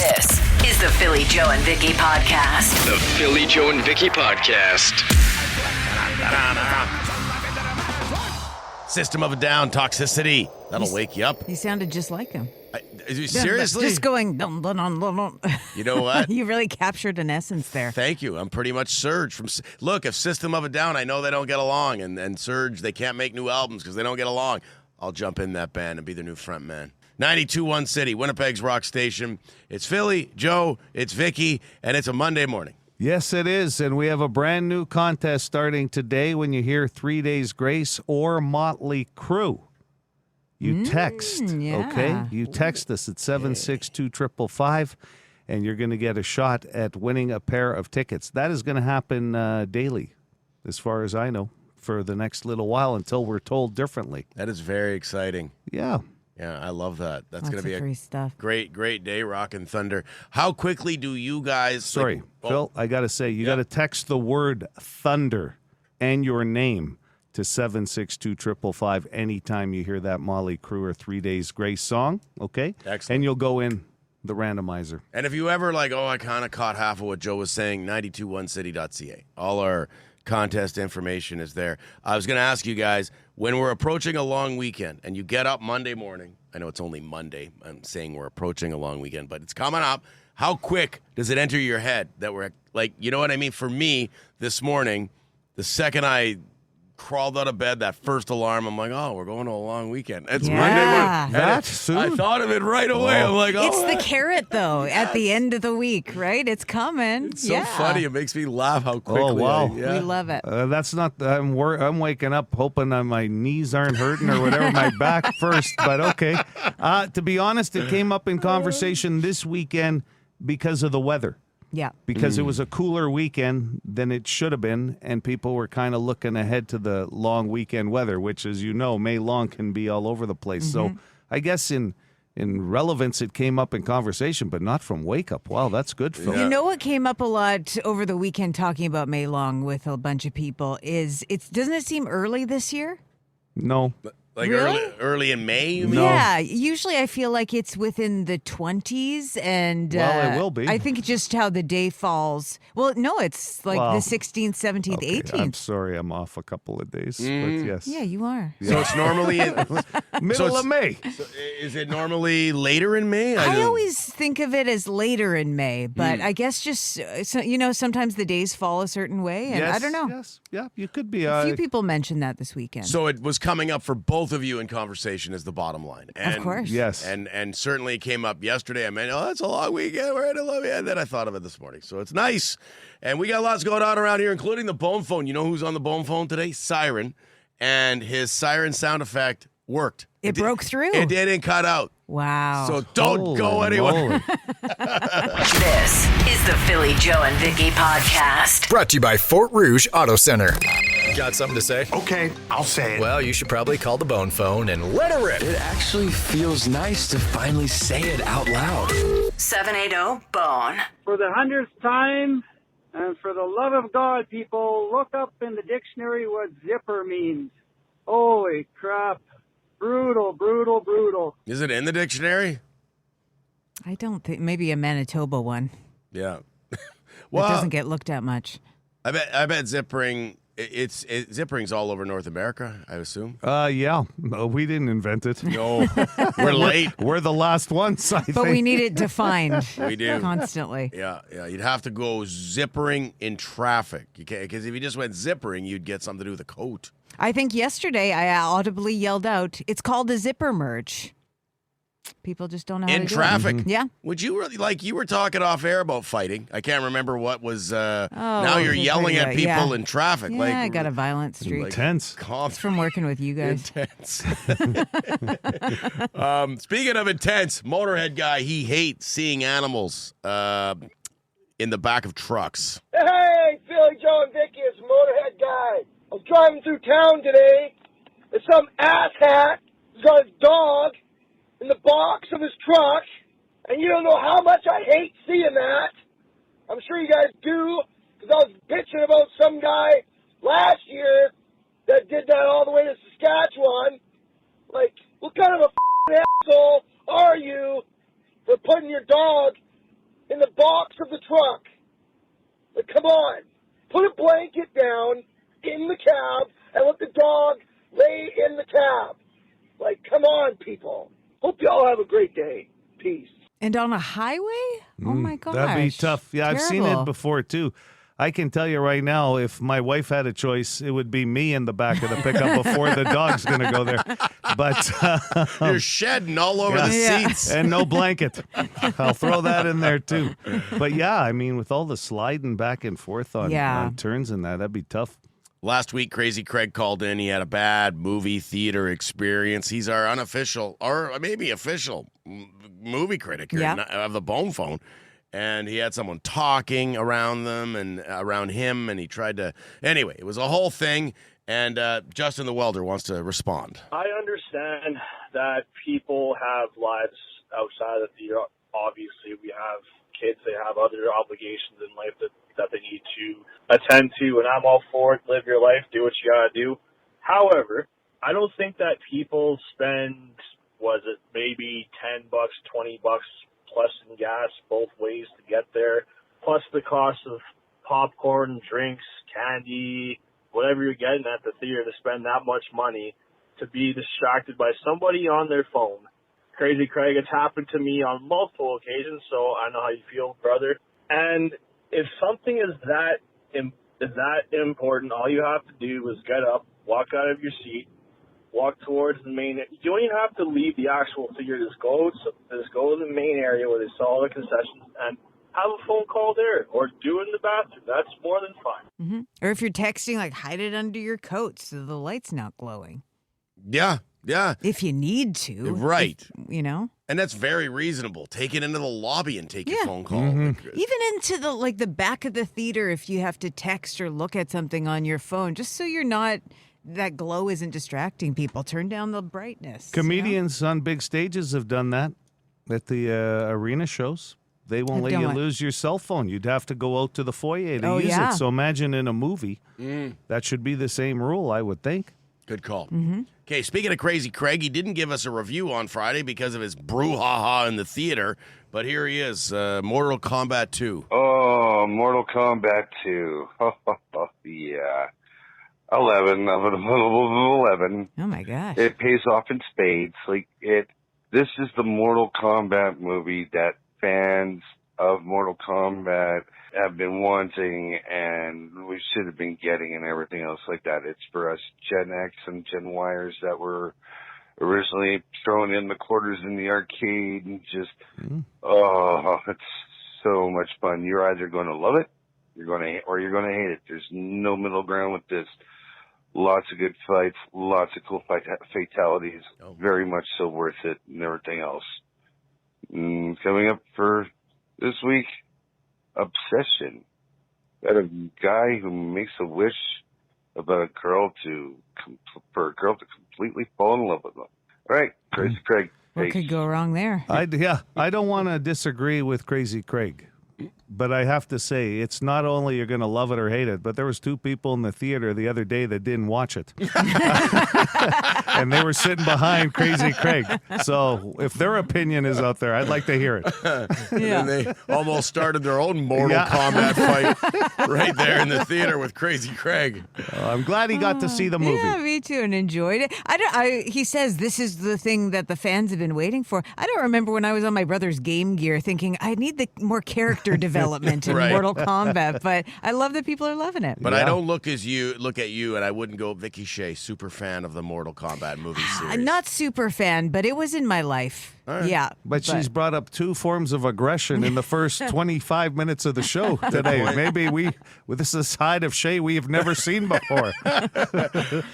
This is the Philly Joe and Vicki podcast. The Philly Joe and Vicki podcast. System of a Down, toxicity. That'll wake you up. You sounded just like him. Seriously? Just going, dum, dum, dum, dum, dum. You know what? You really captured an essence there. Thank you. I'm pretty much Surge. Look, if System of a Down, I know they don't get along, and Surge, they can't make new albums because they don't get along. I'll jump in that band and be their new front man. 92.1 City, Winnipeg's rock station. It's Philly, Joe, it's Vicky, and it's a Monday morning. Yes, it is, and we have a brand new contest starting today. When you hear 3 Days Grace or Motley Crue, you text, okay? You text us at 762-555, and you're going to get a shot at winning a pair of tickets. That is going to happen daily, as far as I know, for the next little while until we're told differently. That is very exciting. Yeah. Yeah, I love that. That's going to be free stuff. great day, Rock and Thunder. How quickly do you guys... Sorry, Phil, I got to say, you got to text the word thunder and your name to 762-555 anytime you hear that Motley Crue or 3 Days Grace song, okay? Excellent. And you'll go in the randomizer. And if you ever I kind of caught half of what Joe was saying, 921city.ca. All our contest information is there. I was going to ask you guys, when we're approaching a long weekend and you get up Monday morning, I know it's only Monday, I'm saying we're approaching a long weekend, but it's coming up. How quick does it enter your head that we're, you know what I mean? For me, this morning, the second I crawled out of bed, that first alarm, I'm like, oh, we're going to a long weekend. It's Monday morning. That soon? I thought of it right away. I'm like, oh. It's the carrot, though, at the end of the week, right? It's coming. It's so funny. It makes me laugh how quickly. Oh, wow. We love it. That's not, I'm waking up hoping that my knees aren't hurting or whatever, my back first, but okay. To be honest, it came up in conversation this weekend because of the weather. Yeah. Because it was a cooler weekend than it should have been, and people were kind of looking ahead to the long weekend weather, which, as you know, May long can be all over the place. So I guess in relevance, it came up in conversation, but not from wake up. Wow, that's good, Phil. You know what came up a lot over the weekend talking about May long with a bunch of people is, doesn't it seem early this year? No. Really? early in May, you mean? No. Yeah, usually I feel like it's within the 20s, and Well, it will be. I think just how the day falls. Well, no, it's like the 16th, 17th, Okay, 18th. I'm sorry, I'm off a couple of days, but yes. Yeah, you are. So it's normally Middle of May. So is it normally later in May? I always think of it as later in May, but I guess just, sometimes the days fall a certain way, and Yes, I don't know. Yes, yeah, you could be. A few people mentioned that this weekend. So it was coming up for both of you in conversation is the bottom line. And, of course. Yes. And certainly it came up yesterday. I mean, it's a long weekend. We're going to love you. And then I thought of it this morning. So it's nice. And we got lots going on around here, including the bone phone. You know who's on the bone phone today? Siren. And his siren sound effect worked. It broke through. It didn't cut out. Wow. So don't go Holy anywhere. moly. This is the Philly Joe and Vicki podcast. Brought to you by Fort Rouge Auto Center. Got something to say? Okay, I'll say it. Well, you should probably call the bone phone and let her rip. It actually feels nice to finally say it out loud. 780-BONE. For the 100th time, and for the love of God, people, look up in the dictionary what zipper means. Holy crap. Brutal, brutal, brutal. Is it in the dictionary? I don't think, maybe a Manitoba one. Yeah. Well, it doesn't get looked at much. I bet zippering... Zippering's all over North America, I assume. Yeah. No, we didn't invent it. No, we're late. We're the last ones, I think. But we need it defined. We do. Constantly. Yeah. You'd have to go zippering in traffic. You can't, because if you just went zippering, you'd get something to do with a coat. I think yesterday I audibly yelled out, it's called a zipper merge. People just don't know how In to do traffic? it. Yeah. Would you really, you were talking off air about fighting. I can't remember what was, now what you're was I yelling talking at people about? Yeah. in traffic. Yeah, I got a violent streak. Intense. It's from working with you guys. Intense. Speaking of intense, Motorhead guy, he hates seeing animals in the back of trucks. Hey, Philly Joe and Vicki, it's Motorhead guy. I was driving through town today, and some asshat has got his dog in the box of his truck, and you don't know how much I hate seeing that. I'm sure you guys do, because I was bitching about some guy last year that did that all the way to Saskatchewan. Like, what kind of a asshole are you for putting your dog in the box of the truck. Like, come on. Put a blanket down in the cab and let the dog lay in the cab. Like, come on, people. Hope you all have a great day. Peace. And on a highway? Oh my gosh. That'd be tough. Yeah, I've seen it before too. I can tell you right now, if my wife had a choice, it would be me in the back of the pickup before the dog's going to go there. But you're shedding all over the seats. And no blanket. I'll throw that in there too. But yeah, I mean, with all the sliding back and forth on turns and that'd be tough. Last week, Crazy Craig called in. He had a bad movie theater experience. He's our unofficial, or maybe official, movie critic here of the Bone Phone. And he had someone talking around them and around him, and he tried to... Anyway, it was a whole thing, and Justin the Welder wants to respond. I understand that people have lives outside of the theater. Obviously, we have kids. They have other obligations in life that they need to attend to, and I'm all for it. Live your life. Do what you got to do. However, I don't think that people spend, maybe $10, $20 plus in gas both ways to get there, plus the cost of popcorn, drinks, candy, whatever you're getting at the theater, to spend that much money to be distracted by somebody on their phone. Crazy Craig, it's happened to me on multiple occasions, so I know how you feel, brother. And if something is that important, all you have to do is get up, walk out of your seat, walk towards the main. You don't even have to leave the actual theater. Just go to the main area where they sell all the concessions and have a phone call there, or do it in the bathroom. That's more than fine. Mm-hmm. Or if you're texting, like, hide it under your coat so the light's not glowing. Yeah. If you need to. Right. And that's very reasonable. Take it into the lobby and take your phone call. Mm-hmm. Even into the back of the theater if you have to text or look at something on your phone, just so you're not... that glow isn't distracting people. Turn down the brightness. Comedians on big stages have done that at the arena shows. They won't let you lose your cell phone. You'd have to go out to the foyer to use it. So imagine in a movie, that should be the same rule, I would think. Good call. Okay, speaking of Crazy Craig, he didn't give us a review on Friday because of his brouhaha in the theater, but here he is, Mortal Kombat 2. Oh, Mortal Kombat 2. Yeah. 11 of it, 11. Oh my gosh! It pays off in spades. This is the Mortal Kombat movie that fans of Mortal Kombat have been wanting, and we should have been getting, and everything else like that. It's for us Gen X and Gen Yers that were originally thrown in the quarters in the arcade, and just it's so much fun. You're either going to love it, or you're going to hate it. There's no middle ground with this. Lots of good fights, lots of cool fatalities, very much so worth it, and everything else. Coming up for this week, Obsession. Got a guy who makes a wish about a girl for a girl to completely fall in love with him. All right, Crazy Craig. What could go wrong there? I don't want to disagree with Crazy Craig. But I have to say, it's not only you're going to love it or hate it, but there was two people in the theater the other day that didn't watch it. And they were sitting behind Crazy Craig. So if their opinion is out there, I'd like to hear it. And they almost started their own Mortal Kombat fight right there in the theater with Crazy Craig. I'm glad he got to see the movie. Yeah, me too, and enjoyed it. He says this is the thing that the fans have been waiting for. I don't remember when I was on my brother's Game Gear thinking, I need the more character development in Mortal Kombat, but I love that people are loving it. But I don't look at you, and I wouldn't go Vicki Shae, super fan of the Mortal Kombat movie series. I'm not super fan, but it was in my life. Right. Yeah. But she's brought up two forms of aggression in the first 25 minutes of the show today. Maybe this is a side of Shae we've never seen before.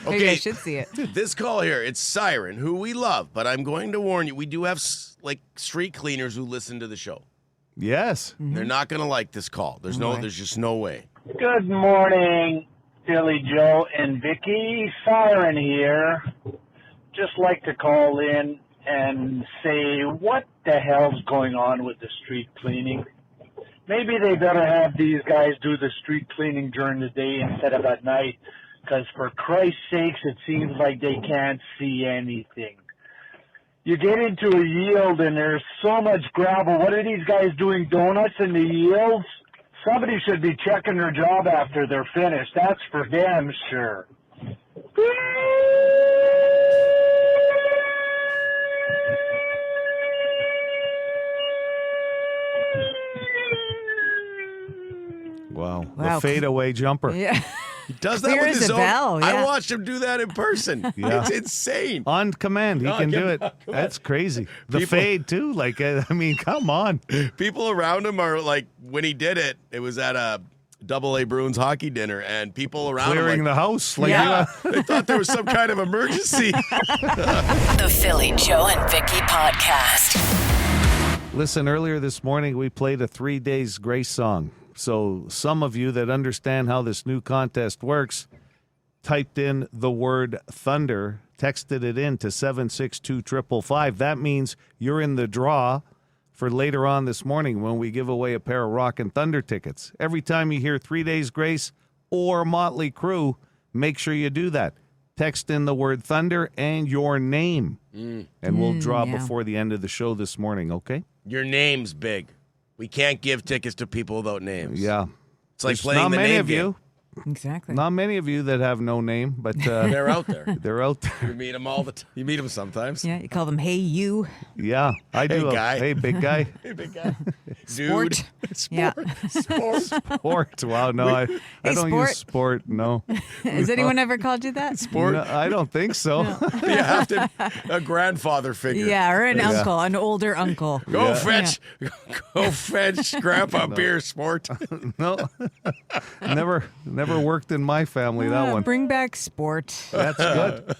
Maybe I should see it. This call here, it's Siren, who we love, but I'm going to warn you, we do have street cleaners who listen to the show. Yes. They're not going to like this call. There's just no way. Good morning, Billy Joe and Vicki. Siren here. Just like to call in and say, what the hell's going on with the street cleaning? Maybe they better have these guys do the street cleaning during the day instead of at night, because for Christ's sakes, it seems like they can't see anything. you get into a yield and there's so much gravel. What are these guys doing, donuts in the yields? Somebody should be checking their job after they're finished. That's for damn sure. Wow. The fadeaway jumper. Yeah. He does that Clear with as his a own. bell, yeah. I watched him do that in person. Yeah. It's insane. On command, he can do it. That's crazy. The fade, too. Like, I mean, come on. People around him are like, when he did it, it was at a AA Bruins hockey dinner, and people around Clearing him the house. Like, they thought there was some kind of emergency. The Philly Joe and Vicki podcast. Listen, earlier this morning, we played a 3 Days Grace song. So some of you that understand how this new contest works typed in the word thunder, texted it in to 762-555. That means you're in the draw for later on this morning when we give away a pair of Rockin' Thunder tickets. Every time you hear 3 Days Grace or Motley Crue, make sure you do that. Text in the word thunder and your name, and we'll draw before the end of the show this morning, okay? Your name's big. We can't give tickets to people without names. Yeah. It's like There's playing not the many name of game. you. Exactly. Not many of you that have no name, but They're out there. they're out there. You meet them all the time. You meet them sometimes. Yeah, you call them hey you. Yeah, I do. Hey, guy. Hey, big guy. Hey, big guy. Sport. Dude. Yeah. Sport. Sport. Wow, no, I don't sport. use sport. No. Has anyone ever called you that? Sport. No, I don't think so. You have to a grandfather figure. Yeah, or an uncle, an older uncle. Go fetch grandpa beer, sport. No. Never worked in my family, that one. Bring back sport. That's good.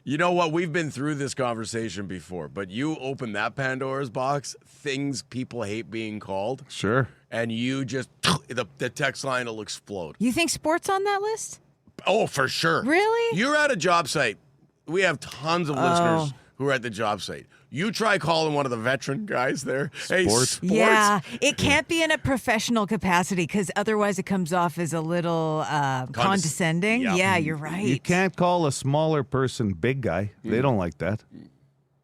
You know what? We've been through this conversation before, but you open that Pandora's box, things people hate being called, Sure. and you just, the text line will explode. You think sport's on that list? Oh, for sure. Really? You're at a job site. We have tons of listeners who are at the job site. You try calling one of the veteran guys there. Hey, sports. Yeah, it can't be in a professional capacity because otherwise it comes off as a little condescending. Yep. Yeah, you're right. You can't call a smaller person big guy. They don't like that.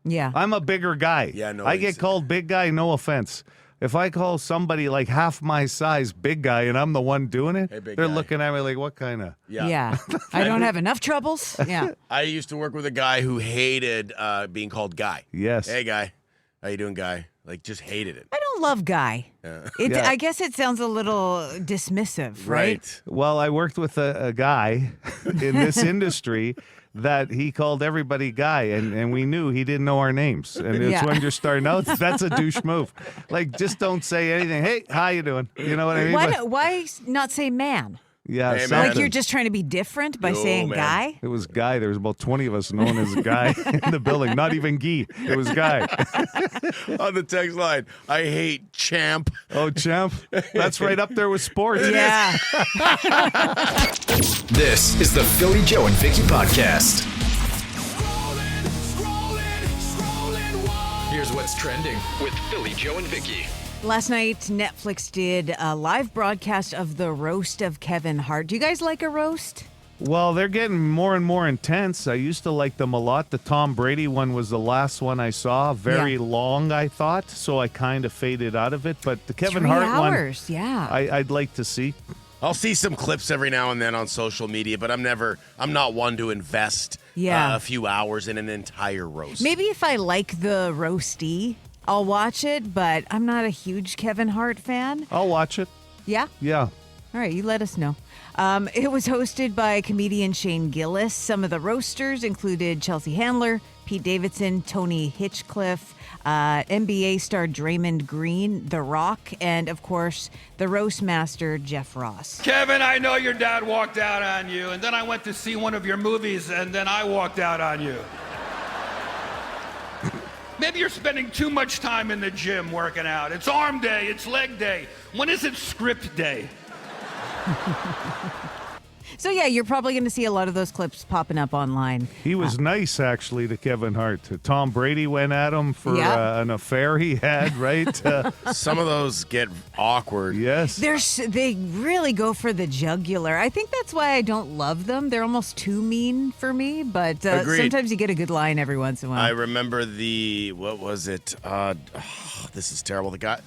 Yeah. I'm a bigger guy. Yeah, no, I get called big guy, no offense. If I call somebody like half my size big guy and I'm the one doing it, big they're guy. looking at me like, what kind of? Yeah. I don't have enough troubles. Yeah. I used to work with a guy who hated being called guy. Yes. Hey, guy. How you doing, guy? Like, just hated it. I don't love guy. Yeah. I guess it sounds a little dismissive, right? Well, I worked with a guy in this industry that he called everybody guy, and we knew he didn't know our names. And it's when you're starting out, that's a douche move. Like, just don't say anything. Hey, how you doing? You know what I mean? Why not say man? Yeah, Hey, Like you're just trying to be different by saying man. guy? It was Guy. There was about 20 of us known as Guy in the building. Not even Guy. It was Guy. On the text line, I hate champ. Oh, champ. That's right up there with sports. Yeah. This is the Philly Joe and Vicki podcast. Here's what's trending with Philly Joe and Vicki. Last night, Netflix did a live broadcast of the roast of Kevin Hart. Do you guys like a roast? Well, they're getting more and more intense. I used to like them a lot. The Tom Brady one was the last one I saw. Very long, I thought, so I kind of faded out of it. But the Kevin 3 Hart hours, one, yeah. I'd like to see. I'll see some clips every now and then on social media, but I'm not one to invest a few hours in an entire roast. Maybe if I like the roasty, I'll watch it, but I'm not a huge Kevin Hart fan. I'll watch it. Yeah? Yeah. All right, you let us know. It was hosted by comedian Shane Gillis. Some of the roasters included Chelsea Handler, Pete Davidson, Tony Hinchcliffe, NBA star Draymond Green, The Rock, and, of course, the roast master, Jeff Ross. Kevin, I know your dad walked out on you, and then I went to see one of your movies, and then I walked out on you. Maybe you're spending too much time in the gym working out. It's arm day, it's leg day. When is it script day? So, yeah, you're probably going to see a lot of those clips popping up online. He was nice, actually, to Kevin Hart. Tom Brady went at him for an affair he had, right? Some of those get awkward. Yes. They really go for the jugular. I think that's why I don't love them. They're almost too mean for me, but sometimes you get a good line every once in a while. I remember what was it? This is terrible. The guy...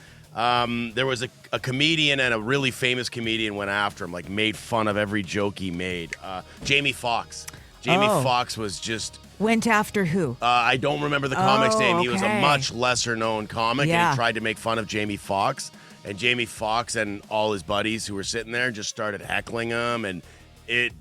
there was a comedian and a really famous comedian went after him, like made fun of every joke he made. Jamie Foxx. Jamie Foxx was just... Went after who? I don't remember the comic's name. He was a much lesser known comic, and he tried to make fun of Jamie Foxx. And Jamie Foxx and all his buddies who were sitting there just started heckling him, and it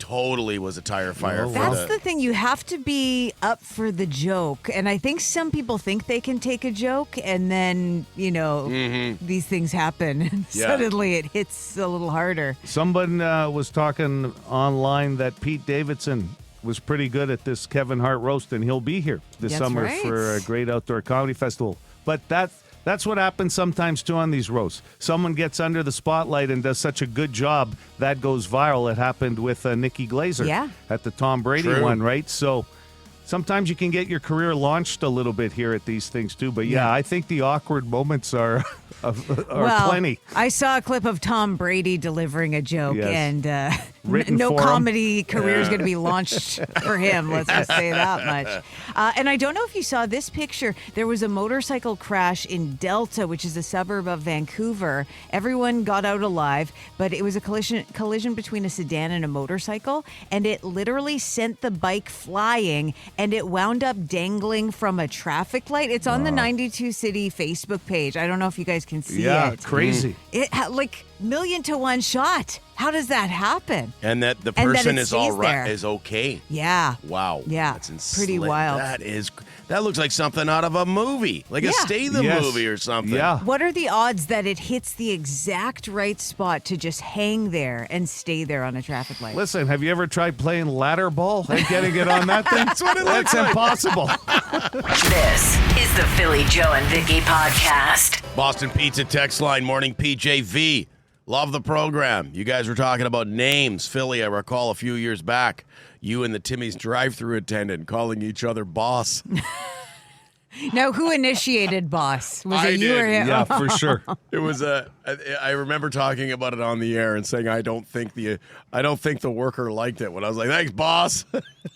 totally was a tire fire. That's the thing. You have to be up for the joke. And I think some people think they can take a joke, and then, these things happen. And suddenly it hits a little harder. Someone was talking online that Pete Davidson was pretty good at this Kevin Hart roast, and he'll be here this summer for a great outdoor comedy festival. But that's what happens sometimes, too, on these roasts. Someone gets under the spotlight and does such a good job, that goes viral. It happened with Nikki Glaser at the Tom Brady one, right? So sometimes you can get your career launched a little bit here at these things, too. But, I think the awkward moments are plenty. I saw a clip of Tom Brady delivering a joke, and no for comedy career is going to be launched for him. Let's just say that much. And I don't know if you saw this picture. There was a motorcycle crash in Delta, which is a suburb of Vancouver. Everyone got out alive, but it was a collision between a sedan and a motorcycle, and it literally sent the bike flying, and it wound up dangling from a traffic light. It's on the 92 City Facebook page. I don't know if you guys can see it. Yeah, crazy. It had like 1,000,000-to-1 shot. How does that happen? And that the person is all right, there. is okay. Yeah. Wow. Yeah. That's pretty wild. That looks like something out of a movie, like a Statham movie or something. Yeah. What are the odds that it hits the exact right spot to just hang there and stay there on a traffic light? Listen, have you ever tried playing ladder ball and getting it on that thing? That's impossible. This is the Philly Joe and Vicki podcast. Boston Pizza text line, morning PJV. Love the program. You guys were talking about names. Philly, I recall a few years back, you and the Timmy's drive-thru attendant calling each other boss. Now, who initiated boss? Was it you or him? Yeah, for sure. It was I remember talking about it on the air and saying I don't think the worker liked it when I was like, thanks, boss.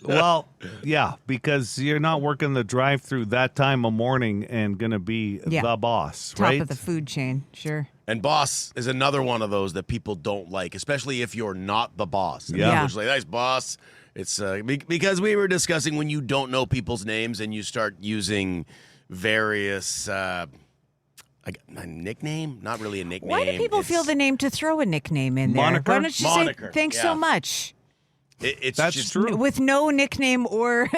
Well, yeah, because you're not working the drive-thru that time of morning and going to be the boss, right? Top of the food chain, sure. And boss is another one of those that people don't like, especially if you're not the boss. And Yeah. It's like, thanks, boss. It's because we were discussing when you don't know people's names and you start using various a nickname, not really a nickname. Why do people feel the need to throw a nickname in there? Moniker? Why don't you Moniker, say thanks so much? That's just true. With no nickname, or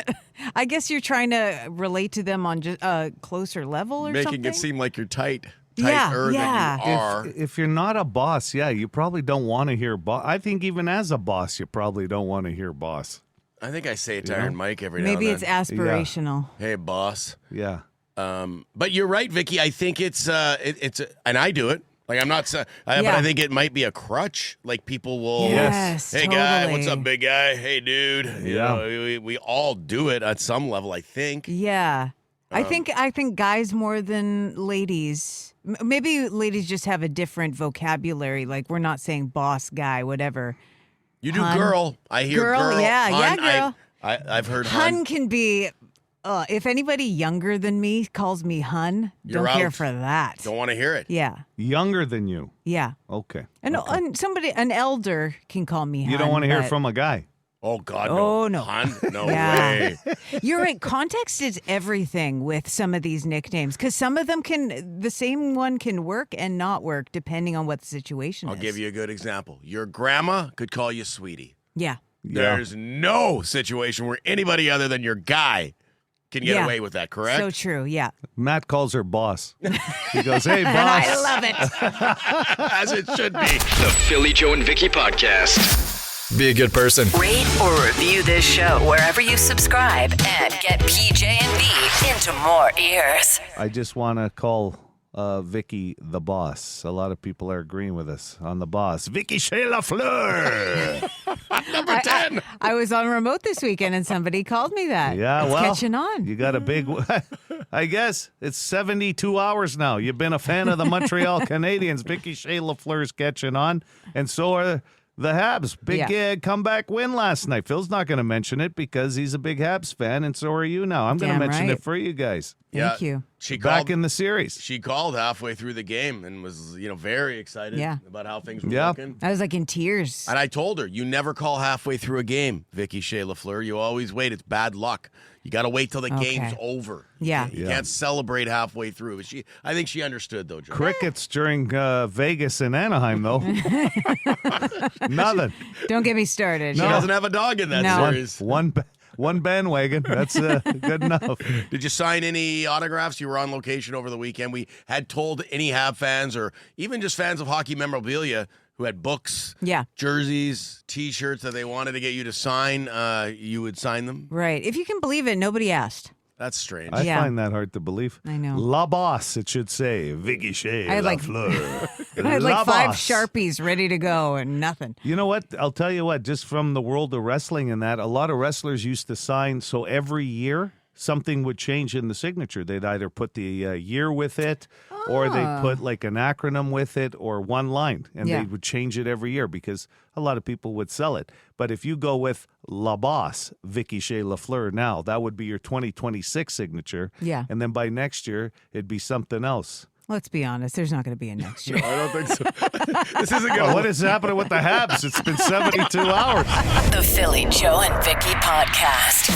I guess you're trying to relate to them on just a closer level or making something? it seem like you're tighter Yeah. than you are. If you're not a boss, you probably don't want to hear boss. I think even as a boss, you probably don't want to hear boss. I think I say it to Iron Mike every now Maybe and then. it's aspirational. Hey, boss. Yeah. But you're right, Vicky. I think it's and I do it. Like I'm not, but I think it might be a crutch. Like people will, Yes, hey totally. guy, what's up, big guy? Hey dude. You Yeah. know, we all do it at some level. I think. Yeah. I think guys more than ladies. Maybe ladies just have a different vocabulary. Like we're not saying boss, guy, whatever. You do Hun. girl. I hear girl. Yeah, hun. girl. I've heard Hun can be. If anybody younger than me calls me hun, You're don't care out. for that. Don't want to hear it. Yeah. Younger than you. Yeah. Okay. And an elder can call me hun. You don't want to hear but- from a guy. Oh God, no. Oh, no. Hun? No Yeah. way. You're right. Context is everything with some of these nicknames because some of them the same one can work and not work depending on what the situation I'll is. give you a good example. Your grandma could call you sweetie. Yeah. There's no situation where anybody other than your guy can get away with that, correct? So true. Yeah. Matt calls her boss. He goes, hey, boss. And I love it. As it should be. The Philly Joe and Vicki podcast. Be a good person. Rate or review this show wherever you subscribe and get PJ and V into more ears. I just want to call Vicki the Boss. A lot of people are agreeing with us on the boss. Vicki Shae-Lafleur. Number 10. I was on remote this weekend and somebody called me that. Yeah, it's well, catching on. You got a big, I guess it's 72 hours now. You've been a fan of the Montreal Canadiens. Vicki Shae-Lafleur's catching on, and so are the Habs. Big comeback win last night. Phil's not going to mention it because he's a big Habs fan, and so are you now. I'm going to mention it for you guys. Thank you. She back in the series. She called halfway through the game and was, very excited about how things were looking. I was like in tears. And I told her, you never call halfway through a game, Vicki Shae-Lafleur. You always wait. It's bad luck. You got to wait till the game's over. Yeah. You can't celebrate halfway through. But I think she understood, though, Joe. Crickets during Vegas and Anaheim, though. Nothing. Don't get me started. She doesn't have a dog in that series. One bandwagon. That's good enough. Did you sign any autographs? You were on location over the weekend. We had told any Hab fans or even just fans of hockey memorabilia who had books, jerseys, T-shirts that they wanted to get you to sign, you would sign them? Right. If you can believe it, nobody asked. That's strange. I find that hard to believe. I know. La Boss, it should say. Vicki Shae-Lafleur. I had like 5 Sharpies ready to go and nothing. You know what? I'll tell you what, just from the world of wrestling and that, a lot of wrestlers used to sign, so every year something would change in the signature. They'd either put the year with it, or they'd put like an acronym with it, or one line, and they would change it every year because a lot of people would sell it. But if you go with La Boss, Vicki Shae-Lafleur now, that would be your 2026 signature. Yeah. And then by next year, it'd be something else. Let's be honest, there's not going to be a next year. I don't think so. This isn't going. What is happening with the Habs? It's been 72 hours. The Philly Joe and Vicki podcast.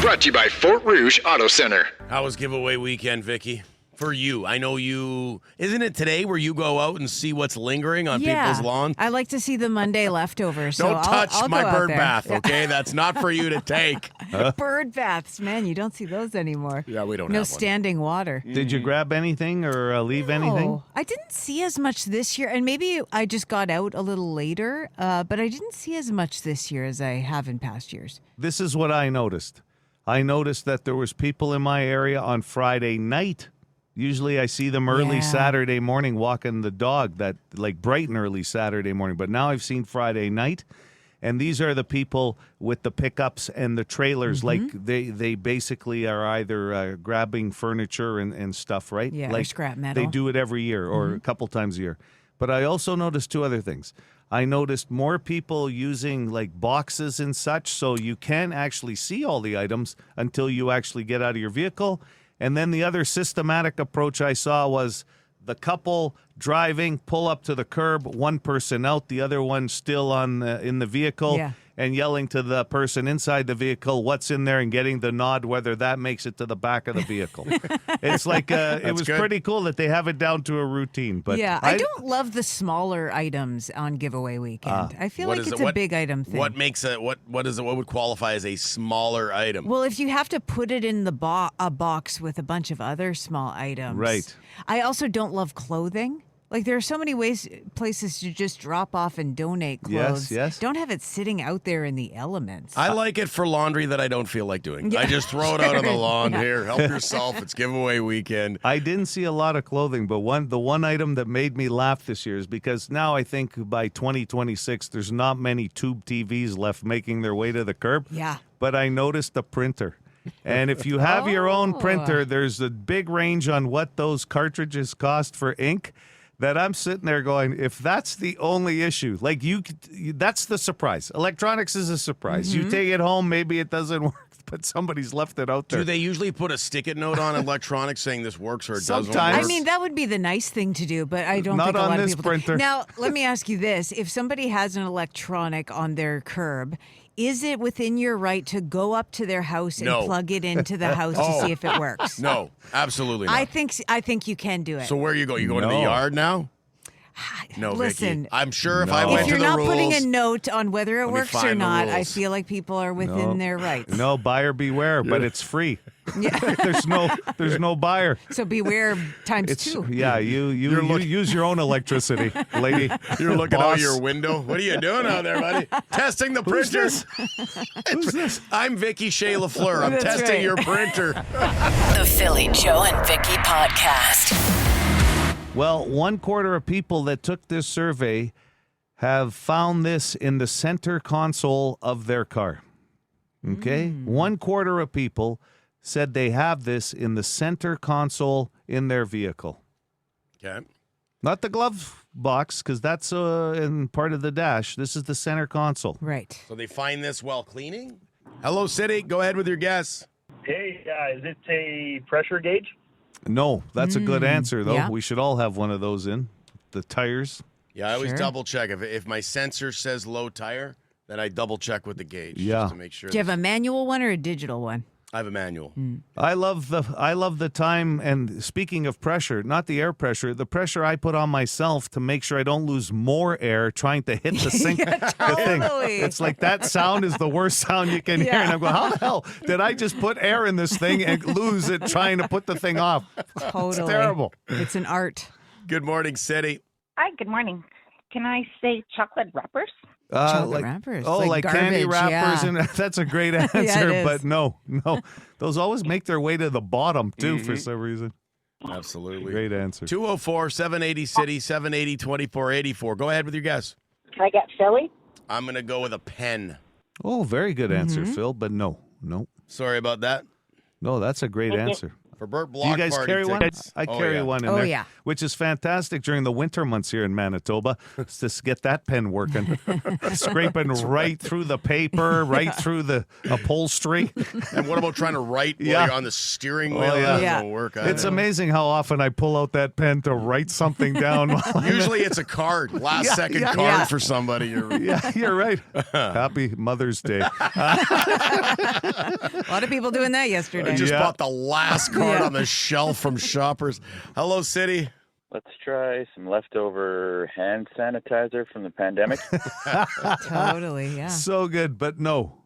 Brought to you by Fort Rouge Auto Center. How was giveaway weekend, Vicki? For you. I know you... Isn't it today where you go out and see what's lingering on people's lawns? I like to see the Monday leftovers. So Don't touch I'll my go out bird there. bath, okay? That's not for you to take. Bird baths, man, you don't see those anymore. Yeah, we don't No have one. standing water. Did you grab anything or leave anything? I didn't see as much this year, and maybe I just got out a little later, but I didn't see as much this year as I have in past years. This is what I noticed. I noticed that there was people in my area on Friday night. Usually I see them early Saturday morning walking the dog, that like bright and early Saturday morning. But now I've seen Friday night, and these are the people with the pickups and the trailers. Like they basically are either grabbing furniture and stuff, right? Yeah, like or scrap metal. They do it every year or a couple times a year. But I also noticed 2 other things. I noticed more people using like boxes and such, so you can't actually see all the items until you actually get out of your vehicle. And then the other systematic approach I saw was the couple driving, pull up to the curb, one person out, the other one still in the vehicle, and yelling to the person inside the vehicle what's in there and getting the nod, whether that makes it to the back of the vehicle. It's like it was pretty cool that they have it down to a routine. But I don't love the smaller items on giveaway weekend. I feel like it's a big item thing. What makes it? What is it? What would qualify as a smaller item? Well, if you have to put it in the a box with a bunch of other small items, right? I also don't love clothing. Like, there are so many places to just drop off and donate clothes. Yes. Don't have it sitting out there in the elements. I like it for laundry that I don't feel like doing. Yeah. I just throw it out on the lawn. Here, help yourself. It's giveaway weekend. I didn't see a lot of clothing, but the one item that made me laugh this year is because now I think by 2026, there's not many tube TVs left making their way to the curb. Yeah. But I noticed a printer. And if you have your own printer, there's a big range on what those cartridges cost for ink. That I'm sitting there going, if that's the only issue, like that's the surprise. Electronics is a surprise. You take it home, maybe it doesn't work, but somebody's left it out there. Do they usually put a stick-it note on electronics saying this works or it doesn't work? I mean, that would be the nice thing to do, but I don't think a lot of people printer. Now, let me ask you this. If somebody has an electronic on their curb, is it within your right to go up to their house and plug it into the house to see if it works? No, absolutely not. I think you can do it. So where you go? You go to the yard now? No, Listen, Vicki. I'm sure if I went to the rules... If you're not putting a note on whether it works or not, I feel like people are within their rights. No, buyer beware, but it's free. Yeah. there's no buyer. So beware times 2. Yeah, you use your own electricity, lady. You're looking out your window. What are you doing out there, buddy? Testing the printer. Who's this? I'm Vicki Shae-Lafleur. I'm testing your printer. The Philly Joe and Vicki podcast. Well, 1/4 of people that took this survey have found this in the center console of their car. Okay? 1/4 of people said they have this in the center console in their vehicle. Okay. Not the glove box, because that's in part of the dash. This is the center console. Right. So they find this while cleaning? Hello, City. Go ahead with your guess. Hey, is it a pressure gauge? No, that's a good answer, though. yeah. We should all have one of those in. The tires. Yeah, I always Sure. double check. If my sensor says low tire, then I double check with the gauge Yeah. just to make sure. Do you have a manual one or a digital one? I have a manual. I love the time, and speaking of pressure, not the air pressure, the pressure I put on myself to make sure I don't lose more air trying to hit the sink. Yeah, The thing. totally. It's like that sound is the worst sound you can hear. Yeah. And I'm going, how the hell did I just put air in this thing and lose it trying to put the thing off? Totally. It's terrible. It's an art. Good morning, City. Hi, good morning. Can I say chocolate wrappers? Chocolate wrappers. Oh, like candy garbage, wrappers, yeah. and that's a great it answer. is. But no, those always make their way to the bottom too for some reason. Absolutely. Great answer. 204-780-CITY, 780-2484. Go ahead with your guess. Can I get Philly? I'm going to go with a pen. Oh, very good answer, Phil. But no. Sorry about that. No, that's a great answer. For Burt Do Block you guys Party carry one? tickets. I Oh, carry yeah. one in Oh, there, yeah. which is fantastic during the winter months here in Manitoba. Just get that pen working, scraping right through the paper, right through the upholstery. And what about trying to write while Yeah. you're on the steering Oh, wheel? yeah. That Yeah. doesn't work. It's amazing how often I pull out that pen to write something down. Usually it's a card, last second card yeah. for somebody. Yeah, you're right. Happy Mother's Day. A lot of people doing that yesterday. I just Yeah. bought the last card Yeah. on the shelf from Shoppers. Hello, City. Let's try some leftover hand sanitizer from the pandemic. Totally, yeah. So good, but no,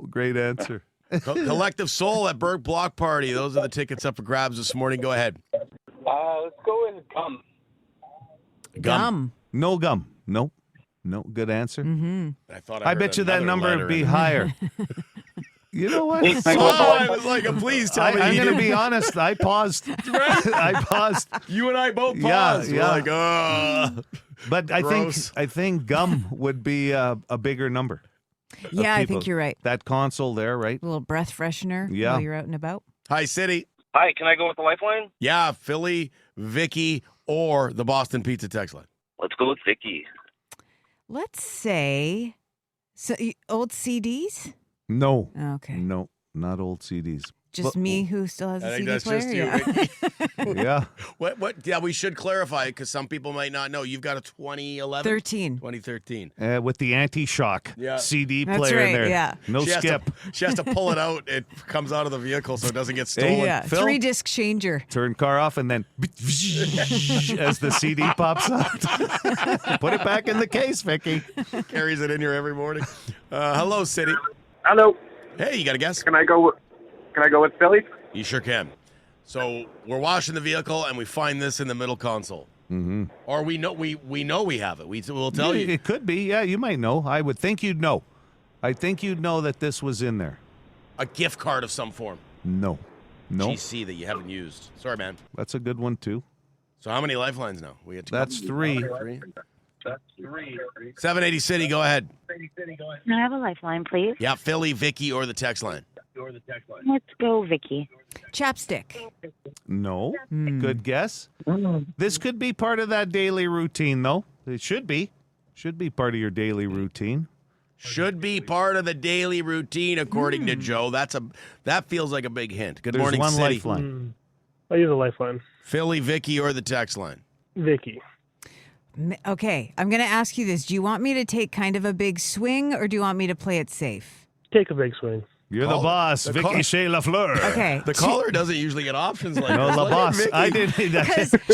great answer. Collective Soul at Burke Block Party. Those are the tickets up for grabs this morning. Go ahead. Let's go in gum. Gum. No gum. No, good answer. I thought I bet you that number would be higher. You know what? I was like, please tell me. I'm you going to didn't- be honest. I paused. I paused. You and I both Yeah, paused. We're yeah. like, But Gross. I think gum would be a bigger number. of Yeah, I people. think you're right. That console there, right? A little breath freshener Yeah. while you're out and about. Hi, City. Hi, can I go with the lifeline? Yeah, Philly, Vicky, or the Boston Pizza text line. Let's go with Vicki. Let's say old CDs. No. Okay. No, not old CDs. Just me who still has I a think CD that's player. just you. Yeah. Vicky. Yeah. What? Yeah, we should clarify because some people might not know. You've got a 2011? 2013. With the anti-shock Yeah. CD That's player in right, there. yeah. No She has skip. she has to pull it out. It comes out of the vehicle so it doesn't get stolen. Hey, Phil? 3-disc changer. Turn car off and then as the CD pops out. Put it back in the case, Vicky. Carries it in here every morning. Hello, City. Hello. Hey, you got a guess? Can I go with Philly? You sure can. So we're washing the vehicle and we find this in the middle console. Mm-hmm. Or we know we have it. We'll tell you. It could be. Yeah, you might know. I would think you'd know. I think you'd know that this was in there. A gift card of some form. No. GC that you haven't used. Sorry, man. That's a good one, too. So how many lifelines now? We had to That's 3. That's 3. 780 City, go ahead. Can I have a lifeline, please? Yeah, Philly, Vicky, or the text line. Let's go, Vicky. Chapstick. No. Good guess. This could be part of that daily routine, though. It should be. Should be part of your daily routine. Should be part of the daily routine, according to Joe. That feels like a big hint. Good There's morning, one City. lifeline. I use a lifeline. Philly, Vicky, or the text line. Vicky. Okay, I'm going to ask you this. Do you want me to take kind of a big swing or do you want me to play it safe? Take a big swing. You're the boss, Vicki Shae-Lafleur. Okay. The caller doesn't usually get options like No, this. la Look at boss. Vicky. I did.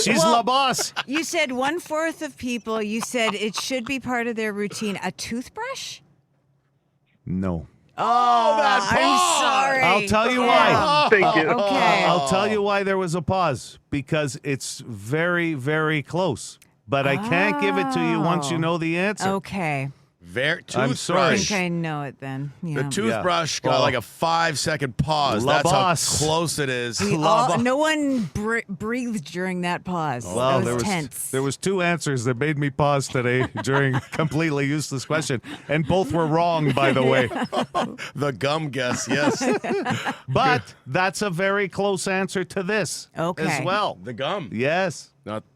She's well, la boss. You said 1/4 of people, you said it should be part of their routine. A toothbrush? No. Oh, that I'm pause. sorry. I'll tell you why. Thank you. Okay. I'll tell you why there was a pause. Because it's very, very close. But I can't give it to you once you know the answer. Okay. I'm sorry. I think I know it then. Yeah. The toothbrush got like a 5-second pause. That's how close it is. No one breathed during that pause. Well, that was tense. There was 2 answers that made me pause today during a completely useless question, and both were wrong, by the way. The gum guess, yes. But that's a very close answer to this as well. The gum. Yes.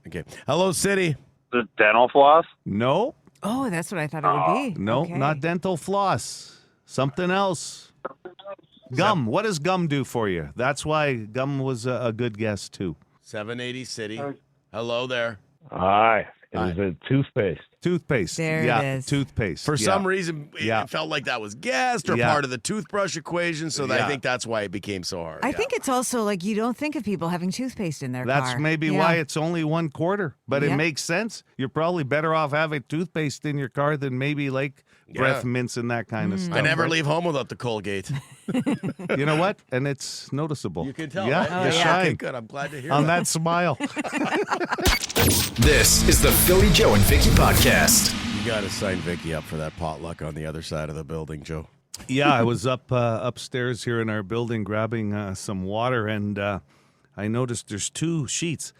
Okay. Hello, City. The dental floss? No. Oh, that's what I thought it would be. No, Okay. not dental floss. Something else. Gum. What does gum do for you? That's why gum was a good guess, too. 780 City. Hello there. Hi. It is a toothpaste. Toothpaste. There it is. Toothpaste. For some reason, it felt like that was guessed or part of the toothbrush equation, so I think that's why it became so hard. I think it's also like you don't think of people having toothpaste in their car. That's maybe why it's only 1/4, but it Yeah. makes sense. You're probably better off having toothpaste in your car than maybe like breath mints and that kind of stuff. I never right? leave home without the Colgate. You know what? And it's noticeable. You can tell, Yeah, right? you shine. Okay, good. I'm glad to hear on that smile. This is the Philly Joe and Vicki podcast. You got to sign Vicki up for that potluck on the other side of the building, Joe. Yeah, I was upstairs here in our building grabbing some water, and I noticed there's 2 sheets.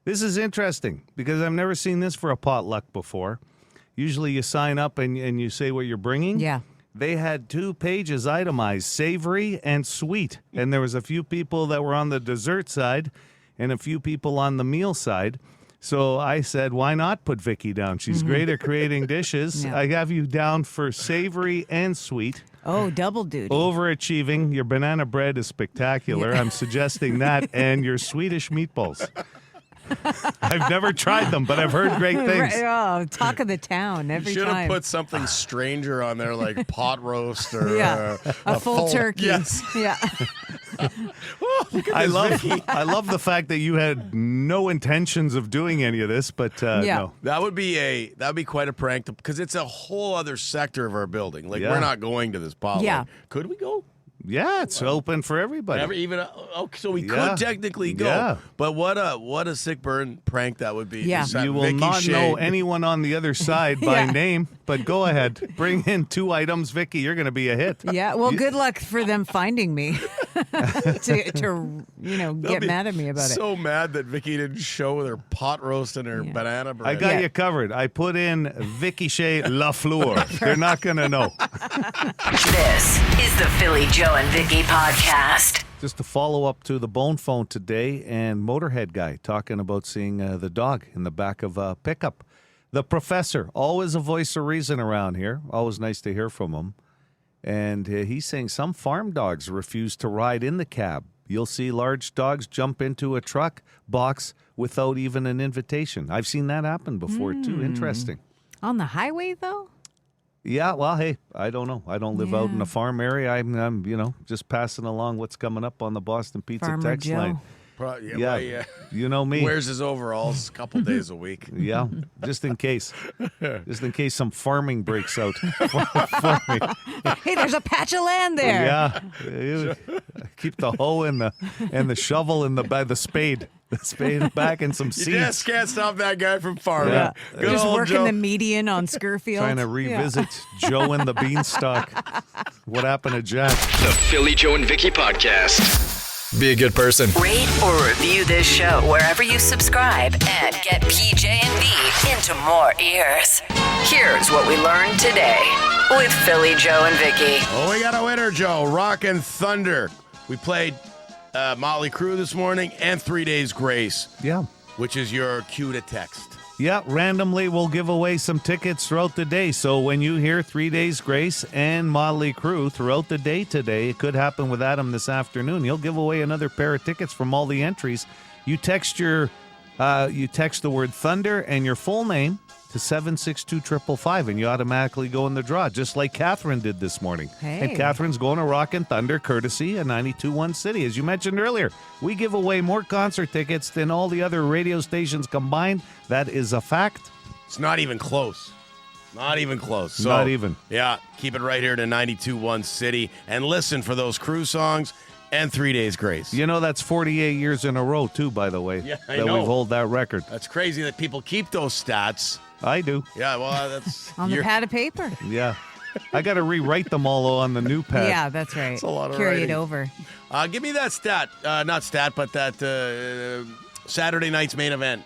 This is interesting because I've never seen this for a potluck before. Usually you sign up and you say what you're bringing. Yeah. They had 2 pages itemized, savory and sweet. And there was a few people that were on the dessert side and a few people on the meal side. So I said, why not put Vicki down? She's great at creating dishes. Yeah. I have you down for savory and sweet. Oh, double duty. Overachieving. Your banana bread is spectacular. I'm suggesting that. And your Swedish meatballs. I've never tried them, but I've heard great things. Oh, talk of the town every You should time. have put something stranger on there, like pot roast or a full turkey. Yes. Yeah. I love the fact that you had no intentions of doing any of this, but no. That would be quite a prank because it's a whole other sector of our building. Like we're not going to this potluck. Yeah. Could we go? Yeah, it's open for everybody. So we could technically go. Yeah. But what a sick burn prank that would be. Yeah. Just have You will Vicki not Shae- know anyone on the other side by name, but go ahead. Bring in 2 items, Vicki. You're going to be a hit. Yeah. Well, good luck for them finding me to get mad at me about it. So mad that Vicki didn't show with her pot roast and her banana bread. I got you covered. I put in Vicki Shae-Lafleur. They're not going to know. This is the Philly Joe and Vicki podcast. Just to follow up to the bone phone today, and Motorhead guy talking about seeing the dog in the back of a pickup. The professor, always a voice of reason around here. Always nice to hear from him. And he's saying some farm dogs refuse to ride in the cab. You'll see large dogs jump into a truck box without even an invitation. I've seen that happen before, too. Interesting. On the highway, though? Yeah, well, hey, I don't know. I don't live out in a farm area. I'm just passing along what's coming up on the Boston Pizza Farmer text Joe. line. Yeah. You know me. Wears his overalls a couple days a week. Yeah, just in case. Just in case some farming breaks out for me. Hey, there's a patch of land there. Yeah. Keep the hoe and the shovel and the spade. The spade back and some seeds. You just can't stop that guy from farming. Yeah. Good Just old working Joe. the median on Scurfield. Trying to revisit Joe and the Beanstalk. What happened to Jack? The Philly Joe and Vicki podcast. Be a good person. Rate or review this show wherever you subscribe and get PJ&V into more ears. Here's what we learned today with Philly Joe and Vicki. Oh, we got a winner, Joe. Rock and Thunder. We played Motley Crue this morning and 3 Days Grace. Yeah. Which is your cue to text. Yeah, randomly we'll give away some tickets throughout the day. So when you hear 3 Days Grace and Motley Crue throughout the day today, it could happen with Adam this afternoon. He'll give away another pair of tickets from all the entries. You text the word Thunder and your full name to 762-555, and you automatically go in the draw, just like Catherine did this morning. Hey. And Catherine's going to Rock and Thunder, courtesy of 92.1 City. As you mentioned earlier, we give away more concert tickets than all the other radio stations combined. That is a fact. It's not even close. Not even close. So, Not even. Yeah, keep it right here to 92.1 City. And listen for those Crue songs And 3 days grace. You know, that's 48 years in a row, too, by the way. Yeah, I that know. we've hold that record. That's crazy that people keep those stats. I do. Yeah, well, that's... On the pad of paper. Yeah. I got to rewrite them all on the new pad. Yeah, that's right. That's a lot of Carry writing. it over. Give me that stat. Not stat, but that Saturday night's main event.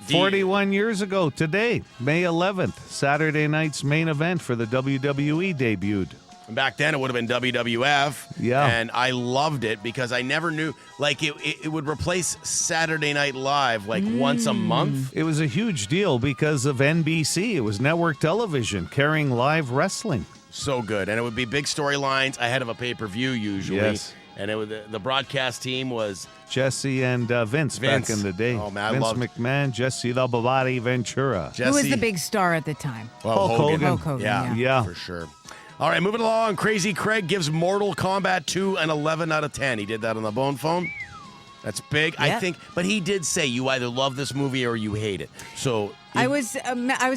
41 years ago today, May 11th, Saturday night's main event for the WWE debuted. Back then, it would have been WWF. Yeah. And I loved it because I never knew, like, it would replace Saturday Night Live, like, once a month. It was a huge deal because of NBC. It was network television carrying live wrestling. So good. And it would be big storylines ahead of a pay-per-view, usually. Yes. And it was, the broadcast team was... Jesse and Vince back in the day. Oh, man, Vince McMahon, Jesse the Bobati Ventura. Who was the big star at the time? Well, Hulk Hogan. Yeah, for sure. All right, moving along. Crazy Craig gives Mortal Kombat 2 an 11 out of 10. He did that on the Bone Phone. That's big, I think. But he did say you either love this movie or you hate it. So I was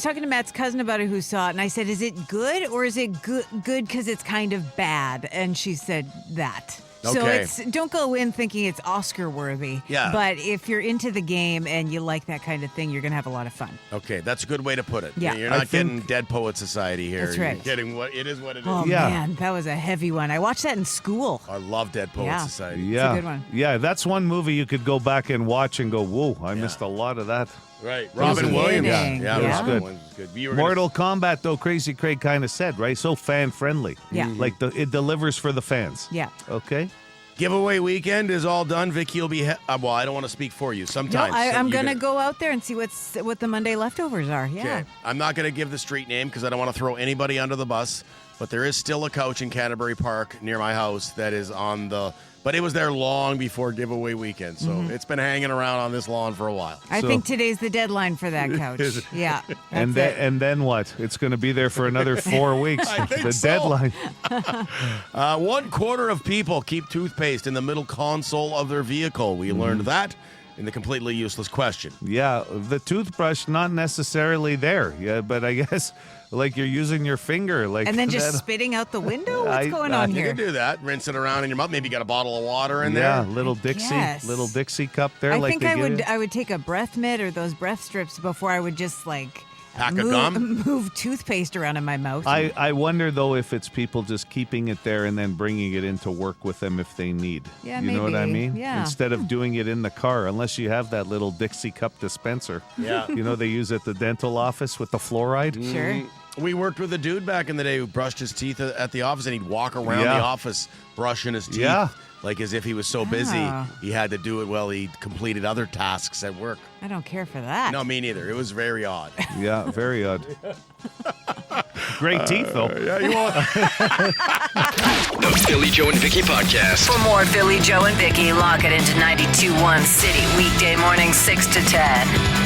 talking to Matt's cousin about it who saw it, and I said, "Is it good or is it good because it's kind of bad?" And she said that. Okay. So don't go in thinking it's Oscar worthy. Yeah. But if you're into the game and you like that kind of thing, you're gonna have a lot of fun. Okay, that's a good way to put it. Yeah. You're not getting Dead Poet Society here. That's right. You're getting what it is. What it is. Oh man, that was a heavy one. I watched that in school. I love Dead Poet Society. Yeah. It's a good one. Yeah, that's one movie you could go back and watch and go, whoa, I missed a lot of that. Right. Robin Williams. Yeah, Robin it was Williams was good. Mortal Kombat, though, Crazy Craig kind of said, right? So fan-friendly. Yeah. Like, it delivers for the fans. Yeah. Okay? Giveaway weekend is all done. Vicky will be... well, I don't want to speak for you. Sometimes. No, I'm going to go out there and see what the Monday leftovers are. Yeah. Okay. I'm not going to give the street name because I don't want to throw anybody under the bus, but there is still a couch in Canterbury Park near my house that is on the... But it was there long before giveaway weekend, so it's been hanging around on this lawn for a while. I think today's the deadline for that couch. Yeah. And then what? It's going to be there for another 4 weeks. I think the so. deadline. 1/4 of people keep toothpaste in the middle console of their vehicle. We learned that in the completely useless question. Yeah, the toothbrush not necessarily there. Yeah, but I guess like you're using your finger, like, and then just spitting out the window. What's going on You here? can do that. Rinse it around in your mouth. Maybe you got a bottle of water in there. Yeah, little Dixie cup there. I like think they I would take a breath mitt or those breath strips before I would just like pack of gum, move toothpaste around in my mouth. I wonder though if it's people just keeping it there and then bringing it into work with them if they need. Yeah, you know what I maybe. mean? Yeah. Instead of doing it in the car, unless you have that little Dixie cup dispenser. Yeah. You know they use at the dental office with the fluoride. Sure. We worked with a dude back in the day who brushed his teeth at the office, and he'd walk around the office brushing his teeth, like as if he was so busy he had to do it while he completed other tasks at work. I don't care for that. No, me neither. It was very odd. Yeah, very odd. Great teeth, though. Yeah, you want. The Philly Joe and Vicky Podcast. For more Philly Joe and Vicky, lock it into 92.1 City weekday morning 6 to 10.